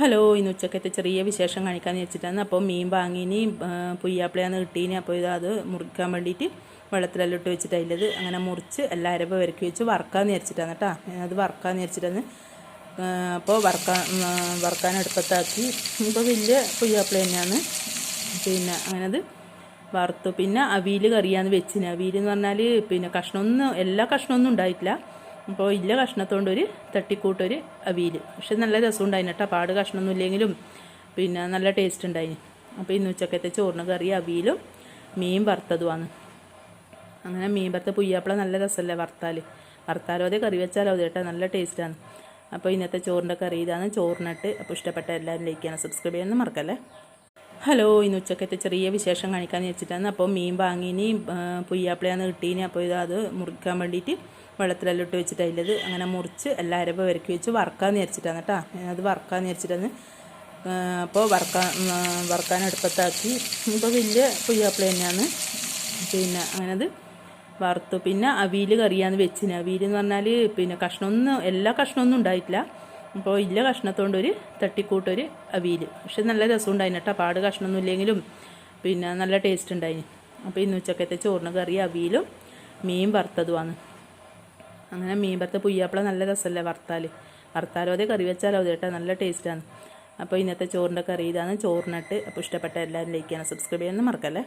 Hello, ഇന്ന് ഉച്ചക്കത്തെ ചെറിയ വിശേഷം കാണിക്കാമെന്ന് വെച്ചിട്ടാണ്. അപ്പോൾ മീൻ വാങ്ങിനി പുയ്യാപ്പിളയാന്ന് കിട്ടീനി. അപ്പോൾ അത് മുറിക്കാൻ വേണ്ടിയിട്ട് വെള്ളത്തിലെല്ലാം ഇട്ട് വെച്ചിട്ട് അതിലത് അങ്ങനെ മുറിച്ച് എല്ലാ അരവ് വരക്കി വെച്ച് വറക്കാമെന്ന് വിചാരിച്ചിട്ടാണ് കേട്ടോ. അത് വറക്കാമെന്ന് വിചാരിച്ചിട്ടാണ്. അപ്പോൾ വറക്കാൻ അടുപ്പത്താക്കി. ഇപ്പോൾ വലിയ പുയ്യാപ്പിള തന്നെയാണ്. പിന്നെ അങ്ങനെ അത് വറുത്തു. പിന്നെ അവിയൽ കറിയാന്ന് വെച്ചിന്. അവിയൽ എന്ന് പറഞ്ഞാൽ പിന്നെ എല്ലാ കഷ്ണമൊന്നും ഉണ്ടായിട്ടില്ല. അപ്പോൾ ഇല്ല കഷ്ണത്തോണ്ടൊരു തട്ടിക്കൂട്ടൊരു അവിയൽ. പക്ഷെ നല്ല രസം ഉണ്ടായിന് കേട്ടോ. പാട് കഷ്ണമൊന്നും ഇല്ലെങ്കിലും പിന്നെ നല്ല ടേസ്റ്റ് ഉണ്ടായിന്. അപ്പോൾ ഇന്ന് ഉച്ചക്കത്തെ ചോറിന് കറി അവിയലും മീൻ വറുത്തതുമാണ്. അങ്ങനെ മീൻ വറുത്ത പുയ്യാപ്പിള നല്ല രസമല്ലേ വറുത്താലോ അതേ കറി വെച്ചാലോ അതേ കേട്ടോ, നല്ല ടേസ്റ്റാണ്. അപ്പോൾ ഇന്നത്തെ ചോറിൻ്റെ കറി ഇതാണ്. ചോറിനിട്ട് അപ്പോൾ ഇഷ്ടപ്പെട്ട എല്ലാവരും ലൈക്ക് ചെയ്യാനും സബ്സ്ക്രൈബ് ചെയ്യാനും മറക്കല്ലേ. ഹലോ, ഇന്ന് ഉച്ചക്കത്തെ ചെറിയ വിശേഷം കാണിക്കാമെന്ന് വെച്ചിട്ടാണ്. അപ്പോൾ മീൻ വാങ്ങിനി പുയ്യാപ്പിളയാന്ന് കിട്ടീനി. അപ്പോൾ അത് മുറിക്കാൻ വേണ്ടിയിട്ട് വെള്ളത്തിലെല്ലാം ഇട്ട് വെച്ചിട്ട് അതിലത് അങ്ങനെ മുറിച്ച് എല്ലാ അരവ് വരക്കി വെച്ച് വറക്കാമെന്ന് വിചാരിച്ചിട്ടാണ് കേട്ടോ. അത് വറക്കാമെന്ന് വിചാരിച്ചിട്ടാണ്. അപ്പോൾ വറക്കാൻ അടുപ്പത്താക്കി. ഇപ്പോൾ വലിയ പുയ്യാപ്പിള തന്നെയാണ്. പിന്നെ അങ്ങനെ അത് വറുത്തു. പിന്നെ അവിയൽ കറിയാന്ന് വെച്ചിന്. അവിയൽ എന്ന് പറഞ്ഞാൽ പിന്നെ എല്ലാ കഷ്ണമൊന്നും ഉണ്ടായിട്ടില്ല. അപ്പോൾ ഇല്ല കഷ്ണത്തോണ്ടൊരു തട്ടിക്കൂട്ടൊരു അവിയൽ. പക്ഷെ നല്ല രസം ഉണ്ടായിന് കേട്ടോ. പാട് കഷ്ണമൊന്നും ഇല്ലെങ്കിലും പിന്നെ നല്ല ടേസ്റ്റ് ഉണ്ടായിന്. അപ്പോൾ ഇന്ന് ഉച്ചക്കത്തെ ചോറിന് കറി അവിയലും മീൻ വറുത്തതുമാണ്. അങ്ങനെ മീൻ വറുത്ത പുയ്യാപ്പിള നല്ല രസമല്ലേ വറുത്താലോ അതേ കറി വെച്ചാലോ അതേ കേട്ടോ, നല്ല ടേസ്റ്റാണ്. അപ്പോൾ ഇന്നത്തെ ചോറിൻ്റെ കറി ഇതാണ്. ചോറിനിട്ട് അപ്പോൾ ഇഷ്ടപ്പെട്ട എല്ലാവരും ലൈക്ക് ചെയ്യാനും സബ്സ്ക്രൈബ് ചെയ്യാനും മറക്കല്ലേ.